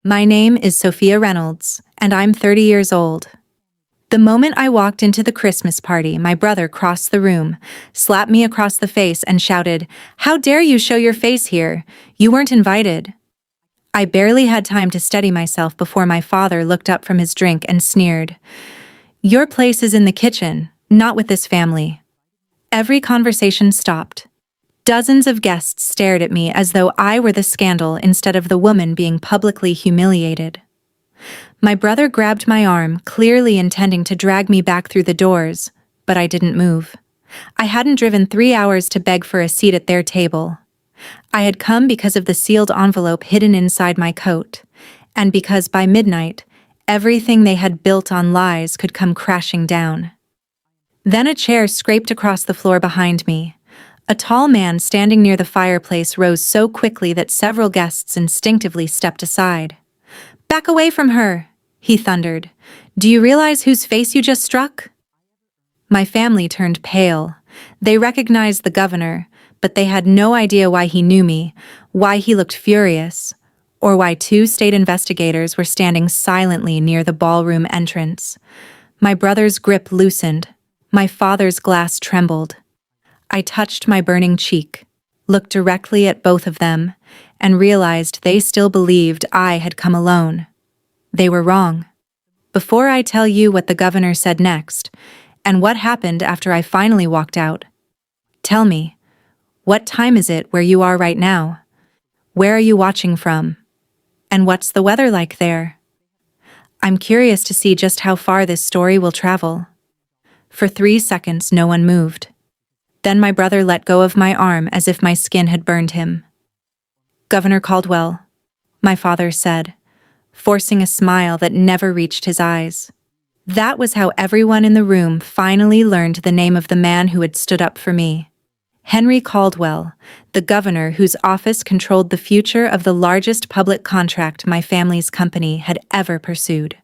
My name is Sophia Reynolds, and I'm 30 years old. The moment I walked into the Christmas party, my brother crossed the room, slapped me across the face, and shouted, "How dare you show your face here? You weren't invited." I barely had time to steady myself before my father looked up from his drink and sneered, "Your place is in the kitchen, not with this family." Every conversation stopped. Dozens of guests stared at me as though I were the scandal instead of the woman being publicly humiliated. My brother grabbed my arm, clearly intending to drag me back through the doors, but I didn't move. I hadn't driven 3 hours to beg for a seat at their table. I had come because of the sealed envelope hidden inside my coat, and because by midnight, everything they had built on lies could come crashing down. Then a chair scraped across the floor behind me. A tall man standing near the fireplace rose so quickly that several guests instinctively stepped aside. "Back away from her," he thundered. "Do you realize whose face you just struck?" My family turned pale. They recognized the governor, but they had no idea why he knew me, why he looked furious, or why 2 state investigators were standing silently near the ballroom entrance. My brother's grip loosened. My father's glass trembled. I touched my burning cheek, looked directly at both of them, and realized they still believed I had come alone. They were wrong. Before I tell you what the governor said next, and what happened after I finally walked out, tell me, what time is it where you are right now? Where are you watching from? And what's the weather like there? I'm curious to see just how far this story will travel. For 3 seconds, no one moved. Then my brother let go of my arm as if my skin had burned him. "Governor Caldwell," my father said, forcing a smile that never reached his eyes. That was how everyone in the room finally learned the name of the man who had stood up for me. Henry Caldwell, the governor whose office controlled the future of the largest public contract my family's company had ever pursued.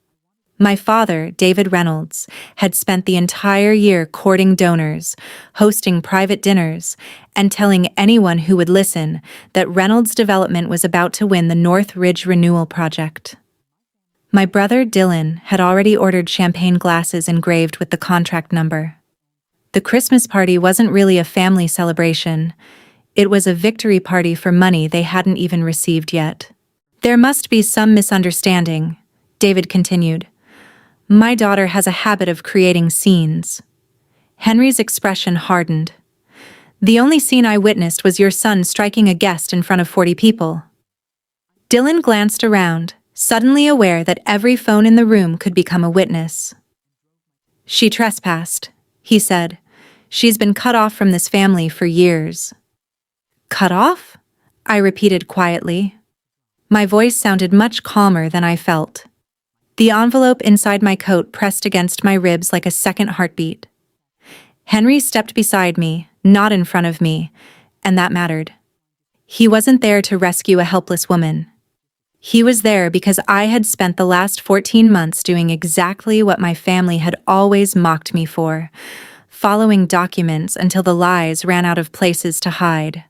My father, David Reynolds, had spent the entire year courting donors, hosting private dinners, and telling anyone who would listen that Reynolds Development was about to win the North Ridge Renewal Project. My brother, Dylan, had already ordered champagne glasses engraved with the contract number. The Christmas party wasn't really a family celebration. It was a victory party for money they hadn't even received yet. "There must be some misunderstanding," David continued. "My daughter has a habit of creating scenes." Henry's expression hardened. "The only scene I witnessed was your son striking a guest in front of 40 people." Dylan glanced around, suddenly aware that every phone in the room could become a witness. "She trespassed," he said. "She's been cut off from this family for years." "Cut off?" I repeated quietly. My voice sounded much calmer than I felt. The envelope inside my coat pressed against my ribs like a second heartbeat. Henry stepped beside me, not in front of me, and that mattered. He wasn't there to rescue a helpless woman. He was there because I had spent the last 14 months doing exactly what my family had always mocked me for, following documents until the lies ran out of places to hide.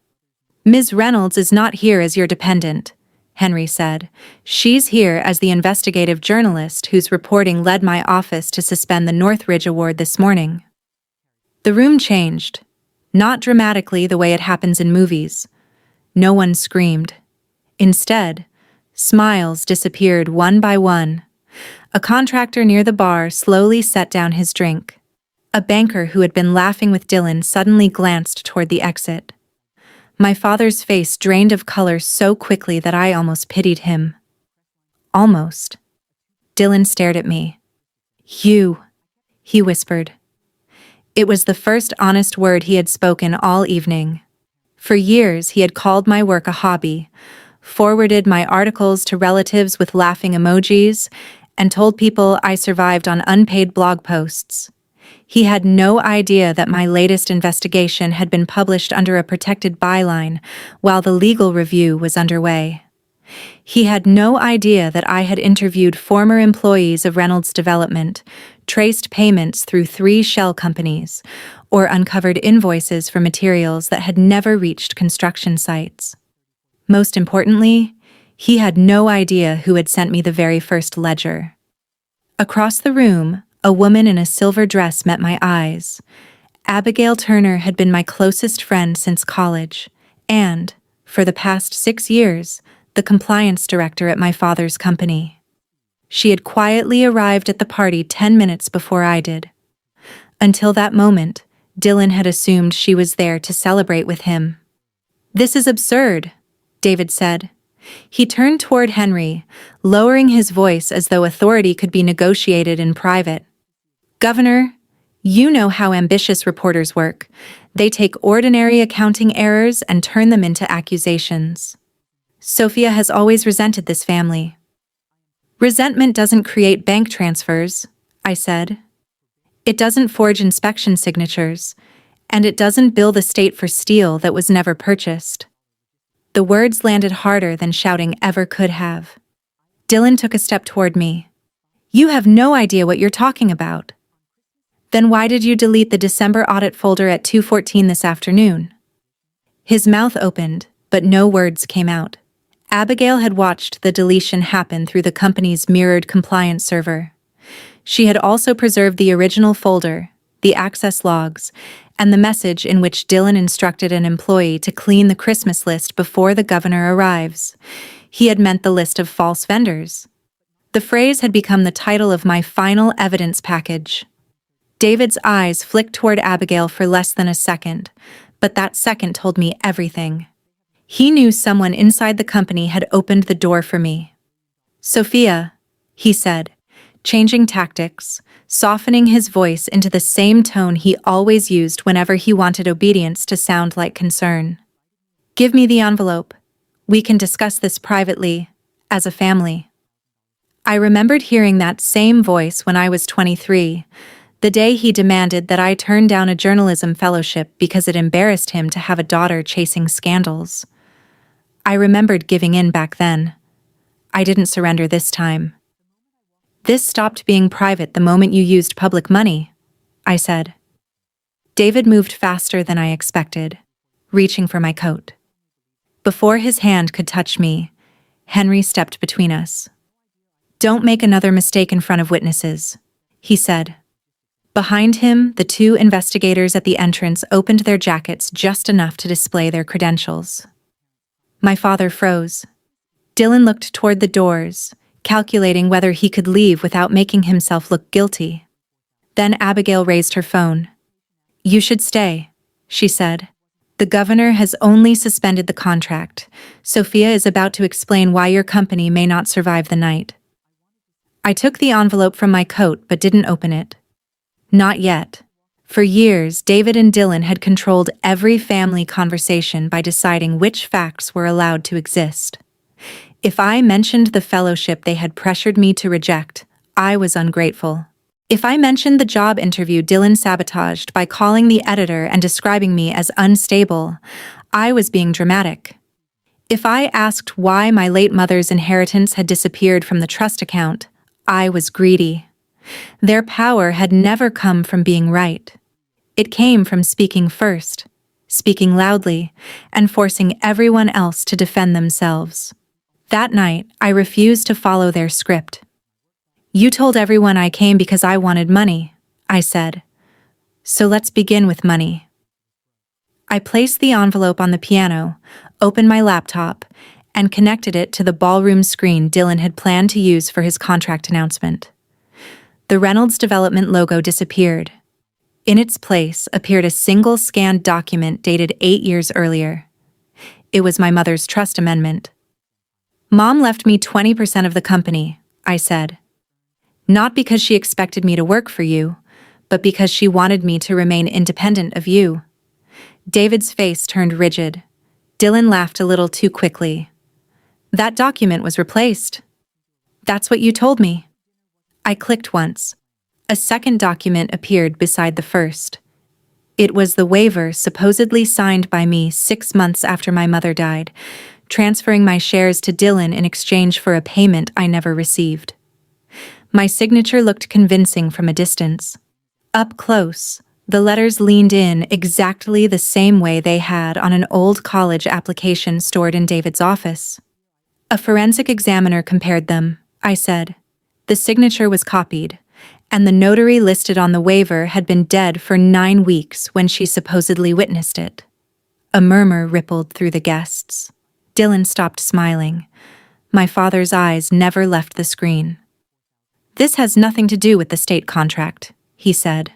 "Ms. Reynolds is not here as your dependent," Henry said. "She's here as the investigative journalist whose reporting led my office to suspend the Northridge Award this morning." The room changed, not dramatically the way it happens in movies. No one screamed. Instead, smiles disappeared one by one. A contractor near the bar slowly set down his drink. A banker who had been laughing with Dylan suddenly glanced toward the exit. My father's face drained of color so quickly that I almost pitied him. Almost. Dylan stared at me. "You," he whispered. It was the first honest word he had spoken all evening. For years he had called my work a hobby, forwarded my articles to relatives with laughing emojis, and told people I survived on unpaid blog posts. He had no idea that my latest investigation had been published under a protected byline while the legal review was underway. He had no idea that I had interviewed former employees of Reynolds Development, traced payments through 3 shell companies, or uncovered invoices for materials that had never reached construction sites. Most importantly, He had no idea who had sent me the very first ledger. Across the room, a woman in a silver dress met my eyes. Abigail Turner had been my closest friend since college, and, for the past 6 years, the compliance director at my father's company. She had quietly arrived at the party 10 minutes before I did. Until that moment, Dylan had assumed she was there to celebrate with him. "This is absurd," David said. He turned toward Henry, lowering his voice as though authority could be negotiated in private. "Governor, you know how ambitious reporters work. They take ordinary accounting errors and turn them into accusations. Sophia has always resented this family." "Resentment doesn't create bank transfers," I said. "It doesn't forge inspection signatures, and it doesn't bill the state for steel that was never purchased." The words landed harder than shouting ever could have. Dylan took a step toward me. "You have no idea what you're talking about." "Then why did you delete the December audit folder at 2:14 this afternoon?" His mouth opened, but no words came out. Abigail had watched the deletion happen through the company's mirrored compliance server. She had also preserved the original folder, the access logs, and the message in which Dylan instructed an employee to clean the Christmas list before the governor arrives. He had meant the list of false vendors. The phrase had become the title of my final evidence package. David's eyes flicked toward Abigail for less than a second, but that second told me everything. He knew someone inside the company had opened the door for me. "Sophia," he said, changing tactics, softening his voice into the same tone he always used whenever he wanted obedience to sound like concern. "Give me the envelope. We can discuss this privately, as a family." I remembered hearing that same voice when I was 23, the day he demanded that I turn down a journalism fellowship because it embarrassed him to have a daughter chasing scandals. I remembered giving in back then. I didn't surrender this time. "This stopped being private the moment you used public money," I said. David moved faster than I expected, reaching for my coat. Before his hand could touch me, Henry stepped between us. "Don't make another mistake in front of witnesses," he said. Behind him, the 2 investigators at the entrance opened their jackets just enough to display their credentials. My father froze. Dylan looked toward the doors, calculating whether he could leave without making himself look guilty. Then Abigail raised her phone. "You should stay," she said. "The governor has only suspended the contract. Sophia is about to explain why your company may not survive the night." I took the envelope from my coat but didn't open it. Not yet. For years, David and Dylan had controlled every family conversation by deciding which facts were allowed to exist. If I mentioned the fellowship they had pressured me to reject, I was ungrateful. If I mentioned the job interview Dylan sabotaged by calling the editor and describing me as unstable, I was being dramatic. If I asked why my late mother's inheritance had disappeared from the trust account, I was greedy. Their power had never come from being right. It came from speaking first, speaking loudly, and forcing everyone else to defend themselves. That night, I refused to follow their script. "You told everyone I came because I wanted money," I said. "So let's begin with money." I placed the envelope on the piano, opened my laptop, and connected it to the ballroom screen Dylan had planned to use for his contract announcement. The Reynolds Development logo disappeared. In its place appeared a single scanned document dated 8 years earlier. It was my mother's trust amendment. "Mom left me 20% of the company," I said. "Not because she expected me to work for you, but because she wanted me to remain independent of you." David's face turned rigid. Dylan laughed a little too quickly. "That document was replaced." "That's what you told me." I clicked once. A second document appeared beside the first. It was the waiver supposedly signed by me 6 months after my mother died, transferring my shares to Dylan in exchange for a payment I never received. My signature looked convincing from a distance. Up close, the letters leaned in exactly the same way they had on an old college application stored in David's office. A forensic examiner compared them, I said. The signature was copied, and the notary listed on the waiver had been dead for 9 weeks when she supposedly witnessed it. A murmur rippled through the guests. Dylan stopped smiling. My father's eyes never left the screen. This has nothing to do with the state contract, he said.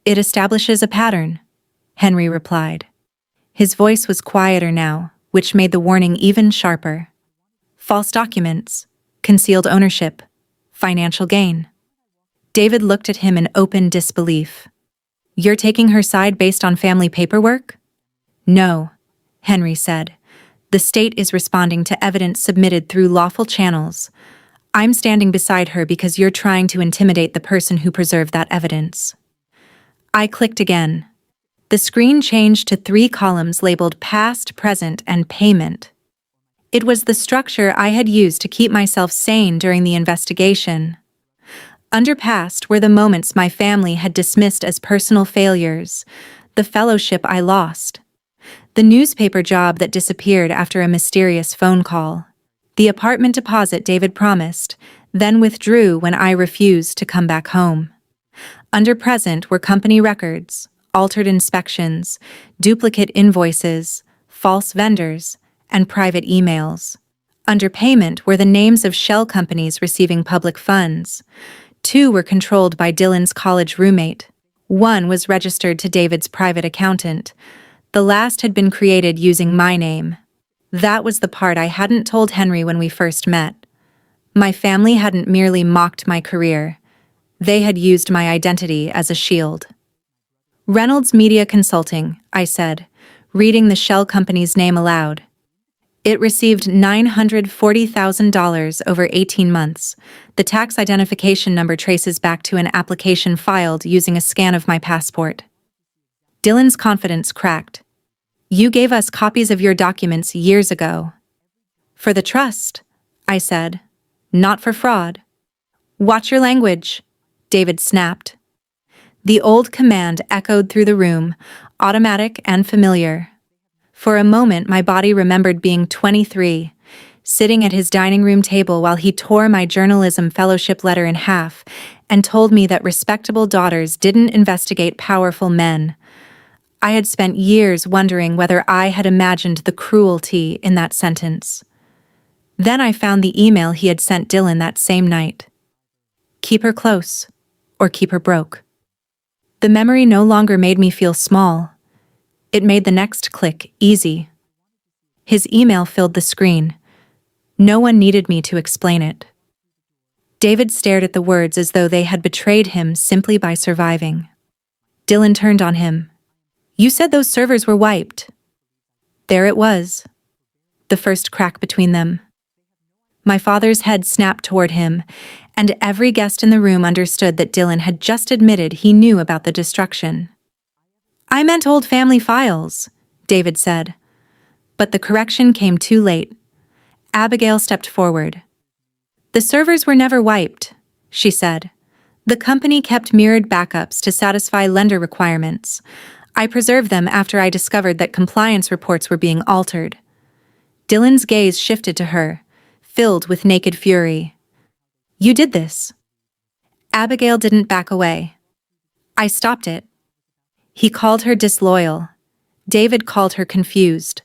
It establishes a pattern, Henry replied. His voice was quieter now, which made the warning even sharper. False documents, concealed ownership, financial gain. David looked at him in open disbelief. You're taking her side based on family paperwork? No, Henry said. The state is responding to evidence submitted through lawful channels. I'm standing beside her because you're trying to intimidate the person who preserved that evidence. I clicked again. The screen changed to 3 columns labeled past, present, and payment. It was the structure I had used to keep myself sane during the investigation. Under past were the moments my family had dismissed as personal failures, the fellowship I lost, the newspaper job that disappeared after a mysterious phone call, the apartment deposit David promised, then withdrew when I refused to come back home. Under present were company records, altered inspections, duplicate invoices, false vendors, and private emails. Under payment were the names of shell companies receiving public funds. 2 were controlled by Dylan's college roommate. 1 was registered to David's private accountant. The last had been created using my name. That was the part I hadn't told Henry when we first met. My family hadn't merely mocked my career. They had used my identity as a shield. Reynolds Media Consulting, I said, reading the shell company's name aloud. It received $940,000 over 18 months. The tax identification number traces back to an application filed using a scan of my passport. Dylan's confidence cracked. You gave us copies of your documents years ago. For the trust, I said. Not for fraud. Watch your language, David snapped. The old command echoed through the room, automatic and familiar. For a moment, my body remembered being 23, sitting at his dining room table while he tore my journalism fellowship letter in half and told me that respectable daughters didn't investigate powerful men. I had spent years wondering whether I had imagined the cruelty in that sentence. Then I found the email he had sent Dylan that same night. Keep her close, or keep her broke. The memory no longer made me feel small. It made the next click easy. His email filled the screen. No one needed me to explain it. David stared at the words as though they had betrayed him simply by surviving. Dylan turned on him. You said those servers were wiped. There it was. The first crack between them. My father's head snapped toward him, and every guest in the room understood that Dylan had just admitted he knew about the destruction. I meant old family files, David said. But the correction came too late. Abigail stepped forward. The servers were never wiped, she said. The company kept mirrored backups to satisfy lender requirements. I preserved them after I discovered that compliance reports were being altered. Dylan's gaze shifted to her, filled with naked fury. You did this. Abigail didn't back away. I stopped it. He called her disloyal. David called her confused.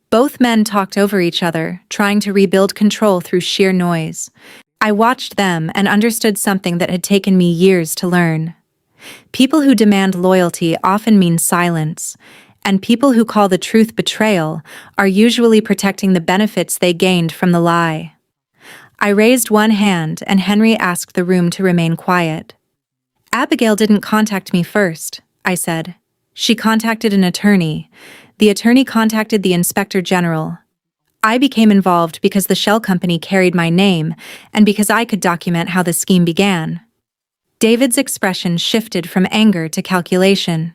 Both men talked over each other, trying to rebuild control through sheer noise. I watched them and understood something that had taken me years to learn. People who demand loyalty often mean silence, and people who call the truth betrayal are usually protecting the benefits they gained from the lie. I raised one hand, and Henry asked the room to remain quiet. Abigail didn't contact me first, I said. She contacted an attorney. The attorney contacted the inspector general. I became involved because the shell company carried my name and because I could document how the scheme began. David's expression shifted from anger to calculation.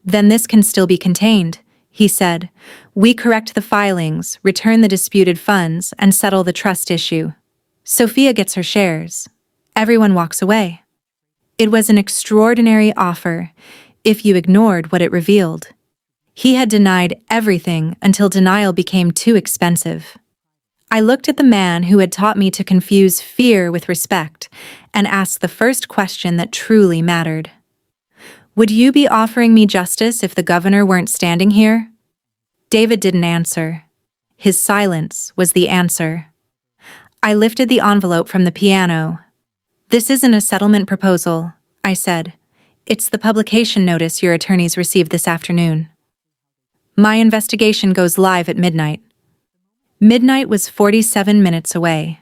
Then this can still be contained, he said. We correct the filings, return the disputed funds, and settle the trust issue. Sophia gets her shares. Everyone walks away. It was an extraordinary offer, if you ignored what it revealed. He had denied everything until denial became too expensive. I looked at the man who had taught me to confuse fear with respect and asked the first question that truly mattered. Would you be offering me justice if the governor weren't standing here? David didn't answer. His silence was the answer. I lifted the envelope from the piano. This isn't a settlement proposal, I said. It's the publication notice your attorneys received this afternoon. My investigation goes live at midnight. Midnight was 47 minutes away.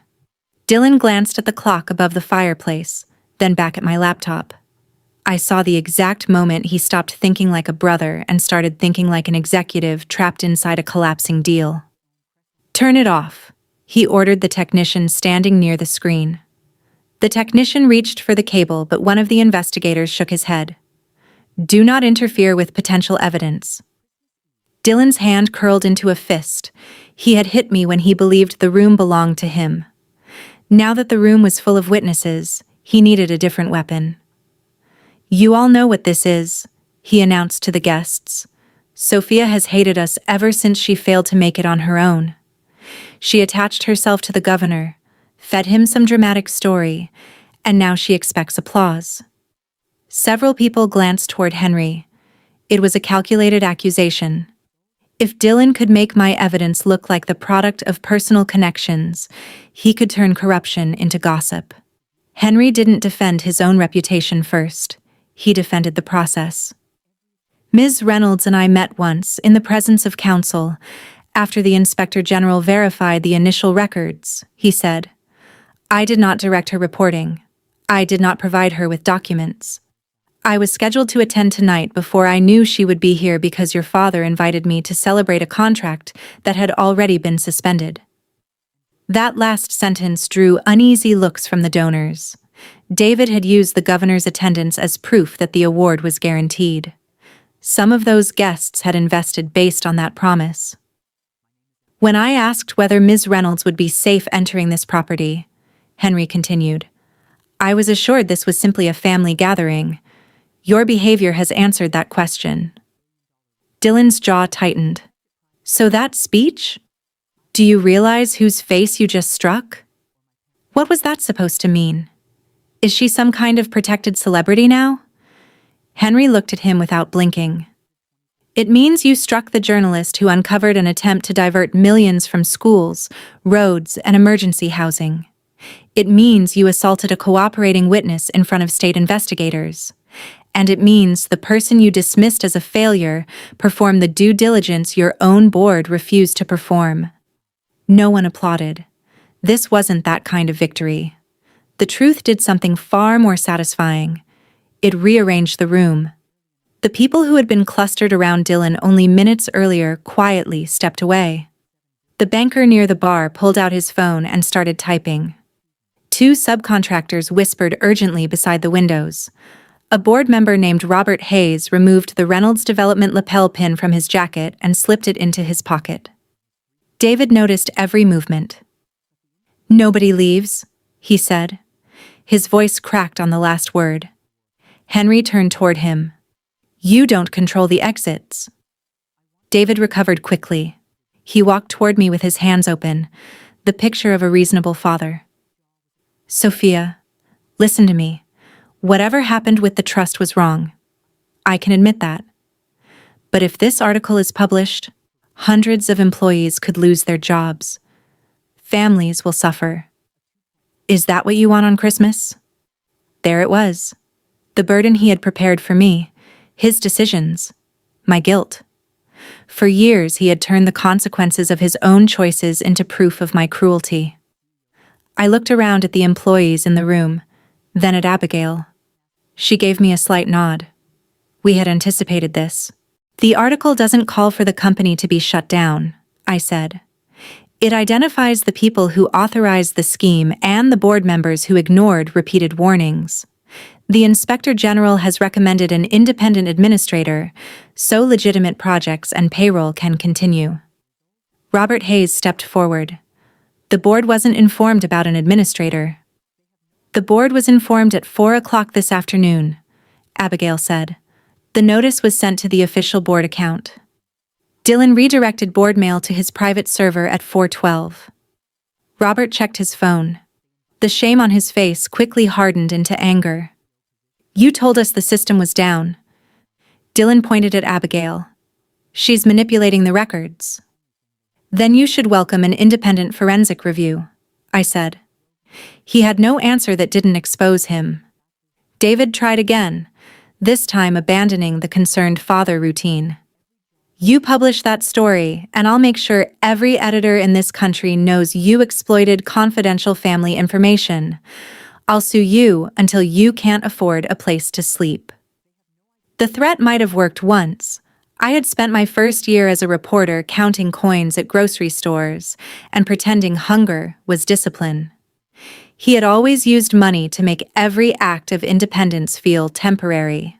Dylan glanced at the clock above the fireplace, then back at my laptop. I saw the exact moment he stopped thinking like a brother and started thinking like an executive trapped inside a collapsing deal. Turn it off, he ordered the technician standing near the screen. The technician reached for the cable, but one of the investigators shook his head. Do not interfere with potential evidence. Dylan's hand curled into a fist. He had hit me when he believed the room belonged to him. Now that the room was full of witnesses, he needed a different weapon. You all know what this is, he announced to the guests. Sophia has hated us ever since she failed to make it on her own. She attached herself to the governor, fed him some dramatic story, and now she expects applause. Several people glanced toward Henry. It was a calculated accusation. If Dylan could make my evidence look like the product of personal connections, he could turn corruption into gossip. Henry didn't defend his own reputation first. He defended the process. Ms. Reynolds and I met once in the presence of counsel after the Inspector General verified the initial records, he said. I did not direct her reporting. I did not provide her with documents. I was scheduled to attend tonight before I knew she would be here because your father invited me to celebrate a contract that had already been suspended. That last sentence drew uneasy looks from the donors. David had used the governor's attendance as proof that the award was guaranteed. Some of those guests had invested based on that promise. When I asked whether Ms. Reynolds would be safe entering this property, Henry continued, I was assured this was simply a family gathering. Your behavior has answered that question. Dylan's jaw tightened. So that speech? Do you realize whose face you just struck? What was that supposed to mean? Is she some kind of protected celebrity now? Henry looked at him without blinking. It means you struck the journalist who uncovered an attempt to divert millions from schools, roads, and emergency housing. It means you assaulted a cooperating witness in front of state investigators. And it means the person you dismissed as a failure performed the due diligence your own board refused to perform. No one applauded. This wasn't that kind of victory. The truth did something far more satisfying. It rearranged the room. The people who had been clustered around Dylan only minutes earlier quietly stepped away. The banker near the bar pulled out his phone and started typing. Two subcontractors whispered urgently beside the windows. A board member named Robert Hayes removed the Reynolds Development lapel pin from his jacket and slipped it into his pocket. David noticed every movement. Nobody leaves, he said. His voice cracked on the last word. Henry turned toward him. You don't control the exits. David recovered quickly. He walked toward me with his hands open, the picture of a reasonable father. Sophia, listen to me. Whatever happened with the trust was wrong. I can admit that. But if this article is published, hundreds of employees could lose their jobs. Families will suffer. Is that what you want on Christmas? There it was. The burden he had prepared for me, his decisions, my guilt. For years he had turned the consequences of his own choices into proof of my cruelty. I looked around at the employees in the room, then at Abigail. She gave me a slight nod. We had anticipated this. The article doesn't call for the company to be shut down, I said. It identifies the people who authorized the scheme and the board members who ignored repeated warnings. The Inspector General has recommended an independent administrator, so legitimate projects and payroll can continue. Robert Hayes stepped forward. The board wasn't informed about an administrator. The board was informed at 4 o'clock this afternoon, Abigail said. The notice was sent to the official board account. Dylan redirected board mail to his private server at 4:12. Robert checked his phone. The shame on his face quickly hardened into anger. You told us the system was down. Dylan pointed at Abigail. She's manipulating the records. Then you should welcome an independent forensic review, I said. He had no answer that didn't expose him. David tried again, this time abandoning the concerned father routine. You publish that story, and I'll make sure every editor in this country knows you exploited confidential family information. I'll sue you until you can't afford a place to sleep. The threat might have worked once. I had spent my first year as a reporter counting coins at grocery stores and pretending hunger was discipline. He had always used money to make every act of independence feel temporary.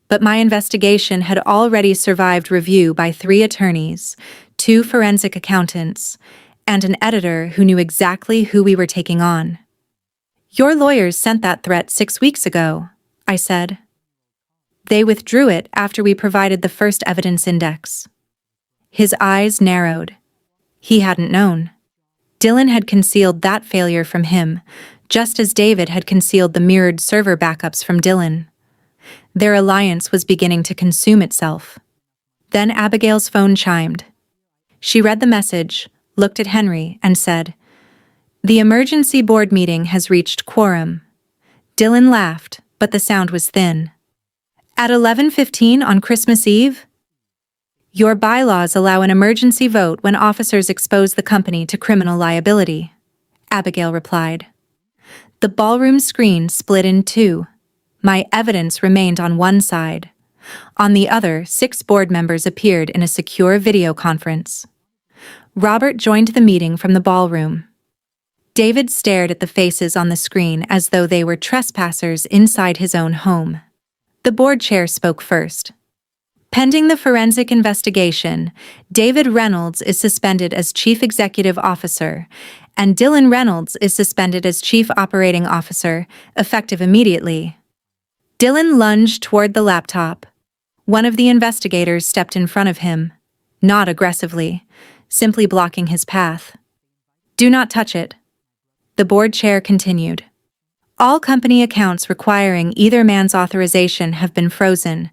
But my investigation had already survived review by 3 attorneys, 2 forensic accountants, and an editor who knew exactly who we were taking on. Your lawyers sent that threat 6 weeks ago, I said. They withdrew it after we provided the first evidence index. His eyes narrowed. He hadn't known. Dylan had concealed that failure from him, just as David had concealed the mirrored server backups from Dylan. Their alliance was beginning to consume itself. Then Abigail's phone chimed. She read the message, looked at Henry, and said, "The emergency board meeting has reached quorum." Dylan laughed, but the sound was thin. At 11:15 on Christmas Eve? Your bylaws allow an emergency vote when officers expose the company to criminal liability, Abigail replied. The ballroom screen split in 2. My evidence remained on one side. On the other, 6 board members appeared in a secure video conference. Robert joined the meeting from the ballroom. David stared at the faces on the screen as though they were trespassers inside his own home. The board chair spoke first. Pending the forensic investigation, David Reynolds is suspended as Chief Executive Officer, and Dylan Reynolds is suspended as Chief Operating Officer, effective immediately. Dylan lunged toward the laptop. One of the investigators stepped in front of him, not aggressively, simply blocking his path. Do not touch it. The board chair continued. All company accounts requiring either man's authorization have been frozen,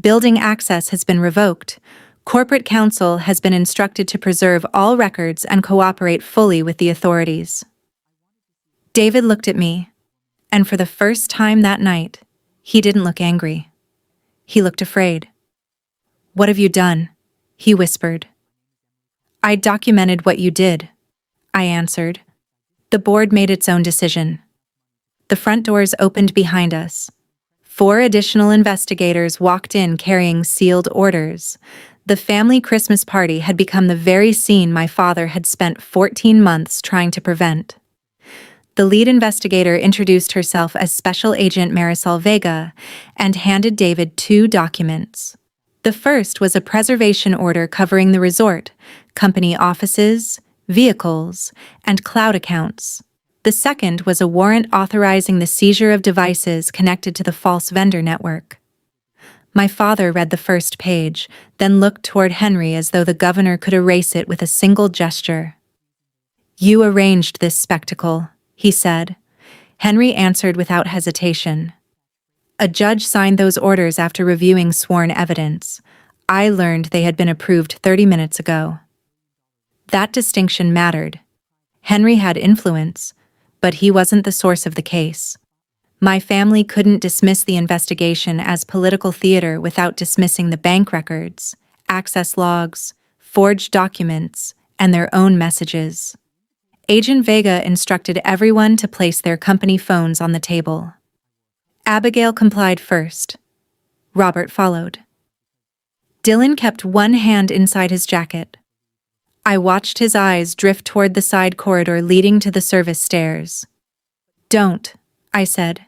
building access has been revoked, corporate counsel has been instructed to preserve all records and cooperate fully with the authorities. David looked at me, and for the first time that night, he didn't look angry. He looked afraid. What have you done? He whispered. I documented what you did, I answered. The board made its own decision. The front doors opened behind us. 4 additional investigators walked in carrying sealed orders. The family Christmas party had become the very scene my father had spent 14 months trying to prevent. The lead investigator introduced herself as Special Agent Marisol Vega and handed David 2 documents. The first was a preservation order covering the resort, company offices, vehicles, and cloud accounts. The second was a warrant authorizing the seizure of devices connected to the false vendor network. My father read the first page, then looked toward Henry as though the governor could erase it with a single gesture. You arranged this spectacle, he said. Henry answered without hesitation. A judge signed those orders after reviewing sworn evidence. I learned they had been approved 30 minutes ago. That distinction mattered. Henry had influence, but he wasn't the source of the case. My family couldn't dismiss the investigation as political theater without dismissing the bank records, access logs, forged documents, and their own messages. Agent Vega instructed everyone to place their company phones on the table. Abigail complied first. Robert followed. Dylan kept one hand inside his jacket. I watched his eyes drift toward the side corridor leading to the service stairs. Don't, I said.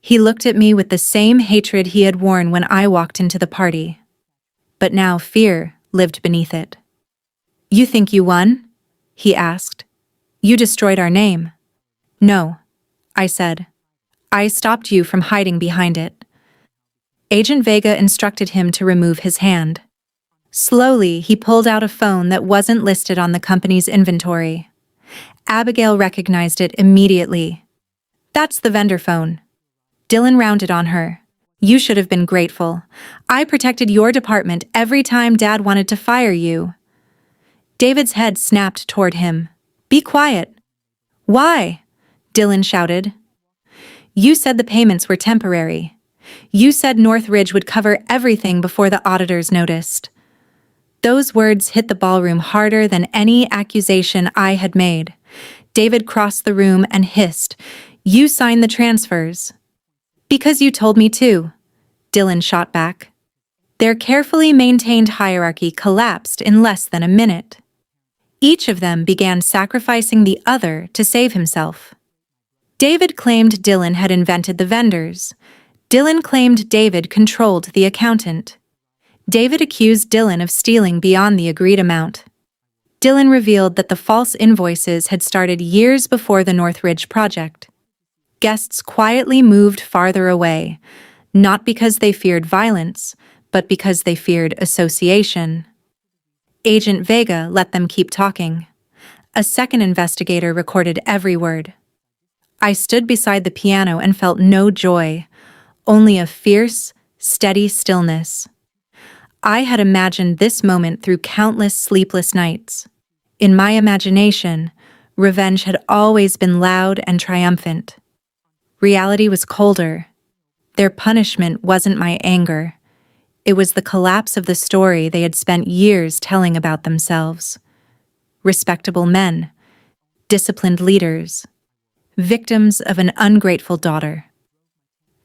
He looked at me with the same hatred he had worn when I walked into the party. But now fear lived beneath it. You think you won? He asked. You destroyed our name. No, I said. I stopped you from hiding behind it. Agent Vega instructed him to remove his hand. Slowly, he pulled out a phone that wasn't listed on the company's inventory. Abigail recognized it immediately. "That's the vendor phone." Dylan rounded on her. "You should have been grateful. I protected your department every time Dad wanted to fire you." David's head snapped toward him. "Be quiet." "Why?" Dylan shouted. "You said the payments were temporary. You said Northridge would cover everything before the auditors noticed." Those words hit the ballroom harder than any accusation I had made. David crossed the room and hissed, "You signed the transfers." "Because you told me to," Dylan shot back. Their carefully maintained hierarchy collapsed in less than a minute. Each of them began sacrificing the other to save himself. David claimed Dylan had invented the vendors. Dylan claimed David controlled the accountant. David accused Dylan of stealing beyond the agreed amount. Dylan revealed that the false invoices had started years before the Northridge project. Guests quietly moved farther away, not because they feared violence, but because they feared association. Agent Vega let them keep talking. A second investigator recorded every word. I stood beside the piano and felt no joy, only a fierce, steady stillness. I had imagined this moment through countless sleepless nights. In my imagination, revenge had always been loud and triumphant. Reality was colder. Their punishment wasn't my anger. It was the collapse of the story they had spent years telling about themselves. Respectable men, disciplined leaders, victims of an ungrateful daughter.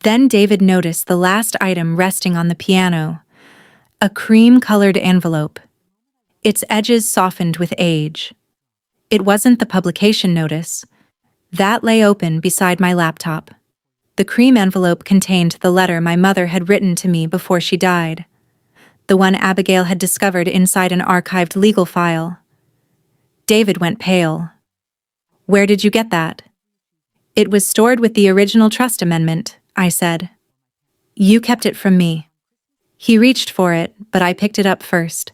Then David noticed the last item resting on the piano, a cream-colored envelope. Its edges softened with age. It wasn't the publication notice. That lay open beside my laptop. The cream envelope contained the letter my mother had written to me before she died, the one Abigail had discovered inside an archived legal file. David went pale. "Where did you get that?" "It was stored with the original trust amendment," I said. "You kept it from me." He reached for it, but I picked it up first.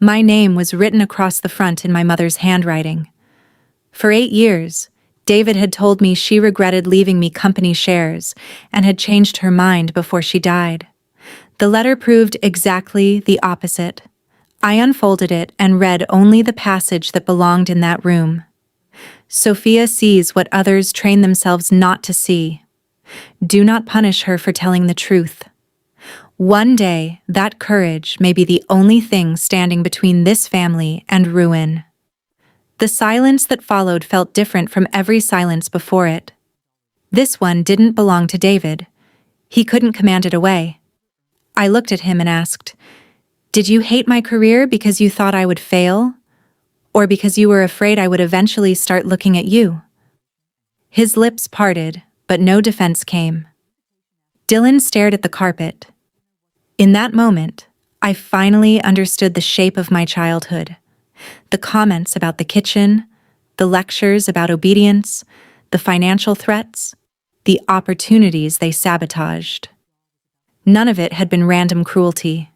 My name was written across the front in my mother's handwriting. For 8 years, David had told me she regretted leaving me company shares and had changed her mind before she died. The letter proved exactly the opposite. I unfolded it and read only the passage that belonged in that room. "Sophia sees what others train themselves not to see. Do not punish her for telling the truth. One day, that courage may be the only thing standing between this family and ruin." The silence that followed felt different from every silence before it. This one didn't belong to David. He couldn't command it away. I looked at him and asked, "Did you hate my career because you thought I would fail? Or because you were afraid I would eventually start looking at you?" His lips parted, but no defense came. Dylan stared at the carpet. In that moment, I finally understood the shape of my childhood. The comments about the kitchen, the lectures about obedience, the financial threats, the opportunities they sabotaged. None of it had been random cruelty.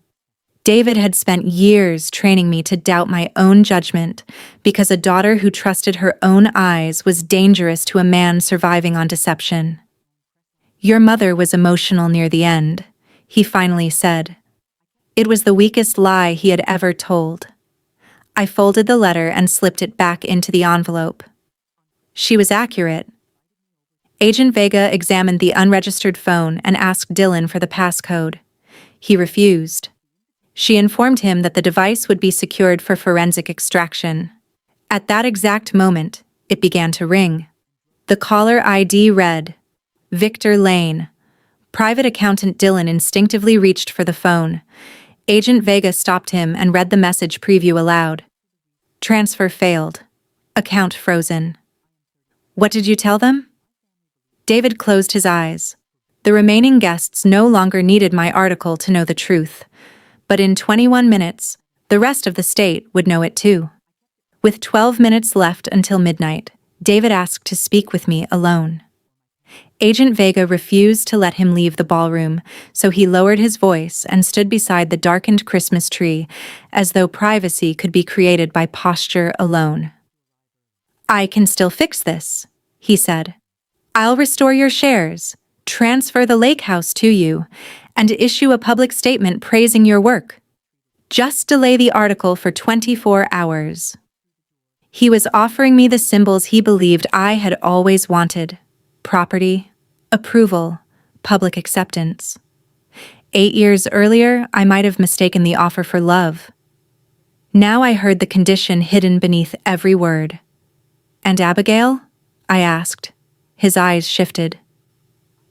David had spent years training me to doubt my own judgment because a daughter who trusted her own eyes was dangerous to a man surviving on deception. "Your mother was emotional near the end," he finally said. It was the weakest lie he had ever told. I folded the letter and slipped it back into the envelope. She was accurate. Agent Vega examined the unregistered phone and asked Dylan for the passcode. He refused. She informed him that the device would be secured for forensic extraction. At that exact moment, it began to ring. The caller ID read, "Victor Lane." Private accountant Dylan instinctively reached for the phone. Agent Vega stopped him and read the message preview aloud. "Transfer failed. Account frozen." "What did you tell them?" David closed his eyes. The remaining guests no longer needed my article to know the truth. But in 21 minutes, the rest of the state would know it too. With 12 minutes left until midnight, David asked to speak with me alone. Agent Vega refused to let him leave the ballroom, so he lowered his voice and stood beside the darkened Christmas tree, as though privacy could be created by posture alone. "I can still fix this," he said. "I'll restore your shares, transfer the lake house to you, and issue a public statement praising your work. Just delay the article for 24 hours." He was offering me the symbols he believed I had always wanted: property, approval, public acceptance. 8 years earlier, I might have mistaken the offer for love. Now I heard the condition hidden beneath every word. "And Abigail?" I asked. His eyes shifted.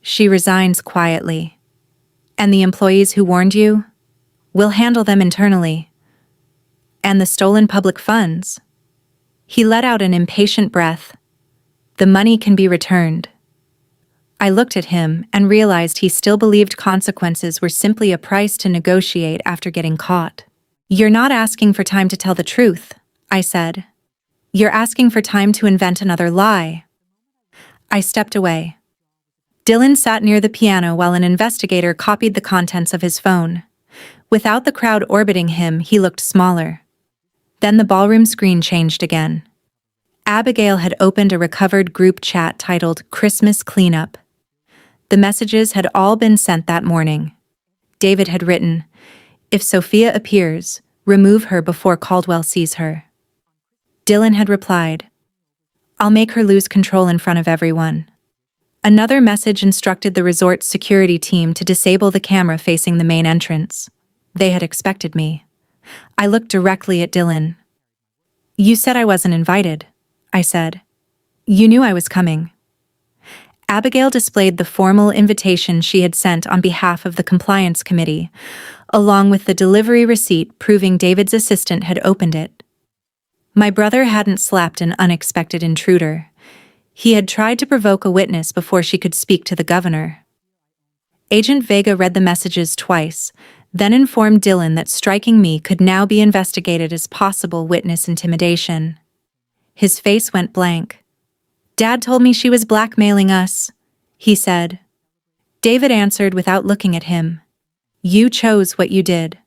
"She resigns quietly. And the employees who warned you? We'll handle them internally. And the stolen public funds?" He let out an impatient breath. "The money can be returned." I looked at him and realized he still believed consequences were simply a price to negotiate after getting caught. "You're not asking for time to tell the truth," I said. "You're asking for time to invent another lie." I stepped away. Dylan sat near the piano while an investigator copied the contents of his phone. Without the crowd orbiting him, he looked smaller. Then the ballroom screen changed again. Abigail had opened a recovered group chat titled "Christmas Cleanup." The messages had all been sent that morning. David had written, "If Sophia appears, remove her before Caldwell sees her." Dylan had replied, "I'll make her lose control in front of everyone." Another message instructed the resort's security team to disable the camera facing the main entrance. They had expected me. I looked directly at Dylan. "You said I wasn't invited," I said. "You knew I was coming." Abigail displayed the formal invitation she had sent on behalf of the compliance committee, along with the delivery receipt proving David's assistant had opened it. My brother hadn't slapped an unexpected intruder. He had tried to provoke a witness before she could speak to the governor. Agent Vega read the messages twice, then informed Dylan that striking me could now be investigated as possible witness intimidation. His face went blank. "Dad told me she was blackmailing us," he said. David answered without looking at him. "You chose what you did."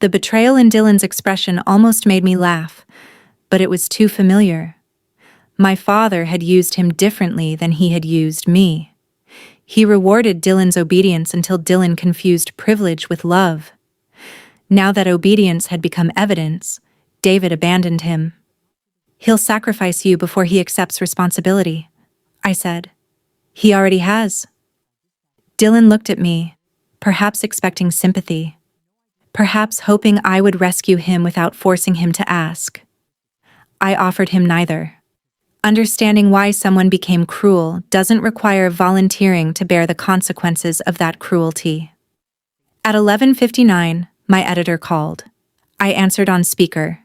The betrayal in Dylan's expression almost made me laugh, but it was too familiar. My father had used him differently than he had used me. He rewarded Dylan's obedience until Dylan confused privilege with love. Now that obedience had become evidence, David abandoned him. "He'll sacrifice you before he accepts responsibility," I said. "He already has." Dylan looked at me, perhaps expecting sympathy, perhaps hoping I would rescue him without forcing him to ask. I offered him neither. Understanding why someone became cruel doesn't require volunteering to bear the consequences of that cruelty. At 11:59, my editor called. I answered on speaker.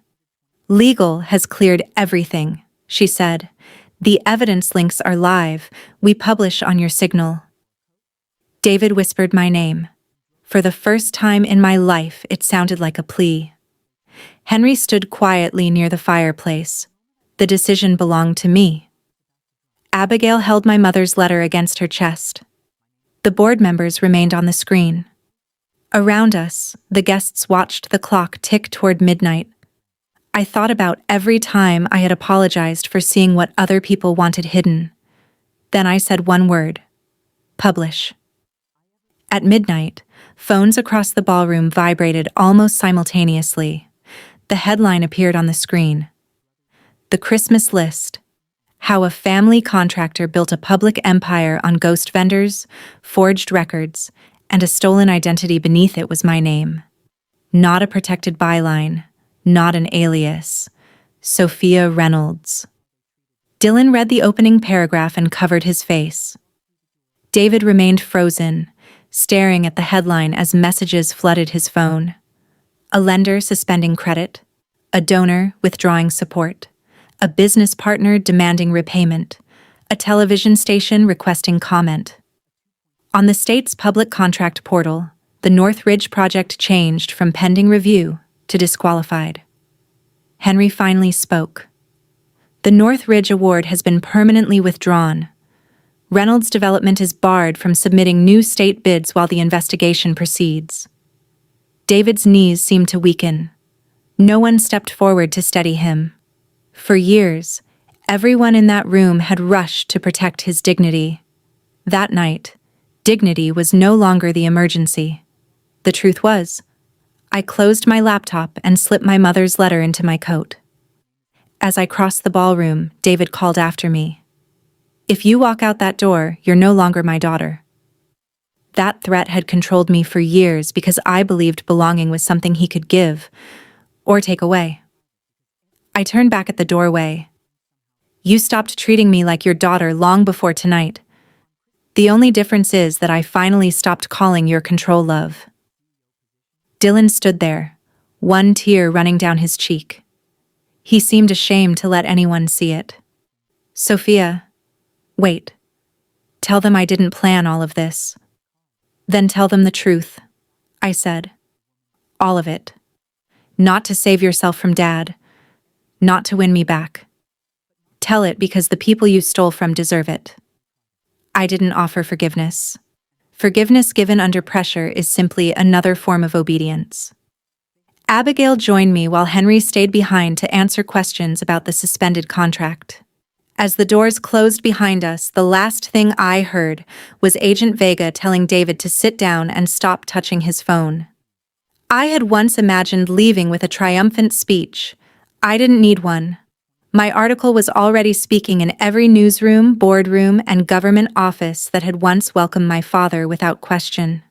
"Legal has cleared everything," she said. "The evidence links are live. We publish on your signal." David whispered my name. For the first time in my life, it sounded like a plea. Henry stood quietly near the fireplace. The decision belonged to me. Abigail held my mother's letter against her chest. The board members remained on the screen. Around us, the guests watched the clock tick toward midnight. I thought about every time I had apologized for seeing what other people wanted hidden. Then I said one word: publish. At midnight, phones across the ballroom vibrated almost simultaneously. The headline appeared on the screen. The Christmas list: how a family contractor built a public empire on ghost vendors, forged records, and a stolen identity beneath it was my name. Not a protected byline, not an alias. Sophia Reynolds. Dylan read the opening paragraph and covered his face. David remained frozen, staring at the headline as messages flooded his phone. A lender suspending credit, a donor withdrawing support, a business partner demanding repayment, a television station requesting comment. On the state's public contract portal, the Northridge project changed from pending review to disqualified. Henry finally spoke. The Northridge award has been permanently withdrawn. Reynolds Development is barred from submitting new state bids while the investigation proceeds. David's knees seemed to weaken. No one stepped forward to steady him. For years, everyone in that room had rushed to protect his dignity. That night, dignity was no longer the emergency. The truth was, I closed my laptop and slipped my mother's letter into my coat. As I crossed the ballroom, David called after me. "If you walk out that door, you're no longer my daughter." That threat had controlled me for years because I believed belonging was something he could give or take away. I turned back at the doorway. "You stopped treating me like your daughter long before tonight. The only difference is that I finally stopped calling your control love." Dylan stood there, one tear running down his cheek. He seemed ashamed to let anyone see it. "Sophia, wait. Tell them I didn't plan all of this." "Then tell them the truth," I said. "All of it. Not to save yourself from Dad. Not to win me back. Tell it because the people you stole from deserve it." I didn't offer forgiveness. Forgiveness given under pressure is simply another form of obedience. Abigail joined me while Henry stayed behind to answer questions about the suspended contract. As the doors closed behind us, the last thing I heard was Agent Vega telling David to sit down and stop touching his phone. I had once imagined leaving with a triumphant speech. I didn't need one. My article was already speaking in every newsroom, boardroom, and government office that had once welcomed my father without question.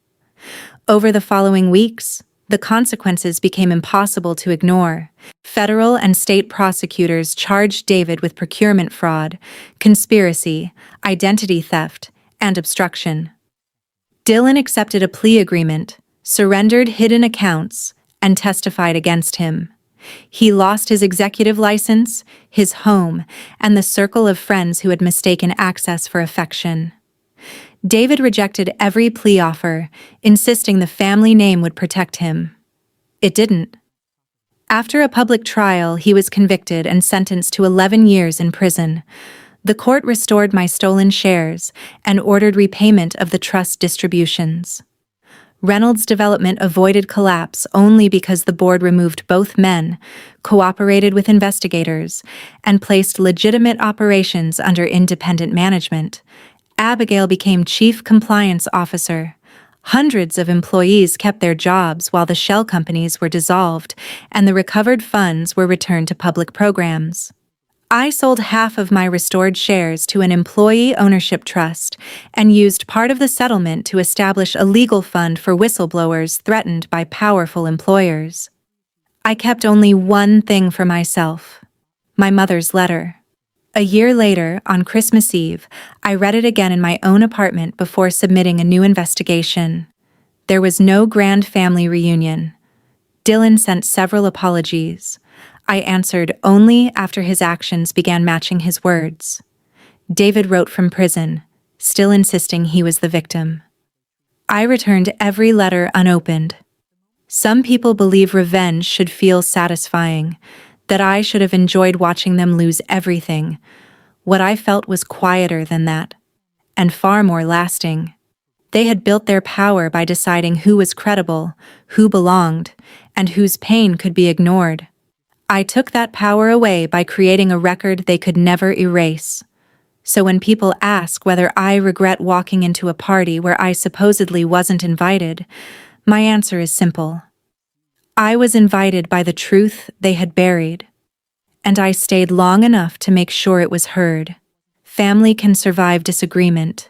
Over the following weeks, the consequences became impossible to ignore. Federal and state prosecutors charged David with procurement fraud, conspiracy, identity theft, and obstruction. Dylan accepted a plea agreement, surrendered hidden accounts, and testified against him. He lost his executive license, his home, and the circle of friends who had mistaken access for affection. David rejected every plea offer, insisting the family name would protect him. It didn't. After a public trial, he was convicted and sentenced to 11 years in prison. The court restored my stolen shares and ordered repayment of the trust distributions. Reynolds Development avoided collapse only because the board removed both men, cooperated with investigators, and placed legitimate operations under independent management. Abigail became chief compliance officer. Hundreds of employees kept their jobs while the shell companies were dissolved and the recovered funds were returned to public programs. I sold half of my restored shares to an employee ownership trust and used part of the settlement to establish a legal fund for whistleblowers threatened by powerful employers. I kept only one thing for myself: my mother's letter. A year later, on Christmas Eve, I read it again in my own apartment before submitting a new investigation. There was no grand family reunion. Dylan sent several apologies. I answered only after his actions began matching his words. David wrote from prison, still insisting he was the victim. I returned every letter unopened. Some people believe revenge should feel satisfying, that I should have enjoyed watching them lose everything. What I felt was quieter than that, and far more lasting. They had built their power by deciding who was credible, who belonged, and whose pain could be ignored. I took that power away by creating a record they could never erase. So when people ask whether I regret walking into a party where I supposedly wasn't invited, my answer is simple. I was invited by the truth they had buried, and I stayed long enough to make sure it was heard. Family can survive disagreement.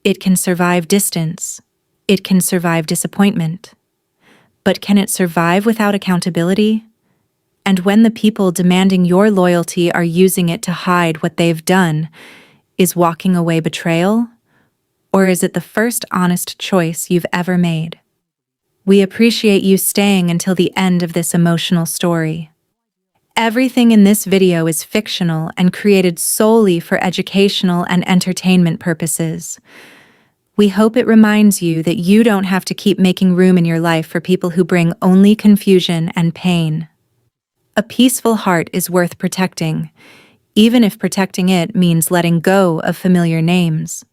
It can survive distance. It can survive disappointment. But can it survive without accountability? And when the people demanding your loyalty are using it to hide what they've done, is walking away betrayal? Or is it the first honest choice you've ever made? We appreciate you staying until the end of this emotional story. Everything in this video is fictional and created solely for educational and entertainment purposes. We hope it reminds you that you don't have to keep making room in your life for people who bring only confusion and pain. A peaceful heart is worth protecting, even if protecting it means letting go of familiar names.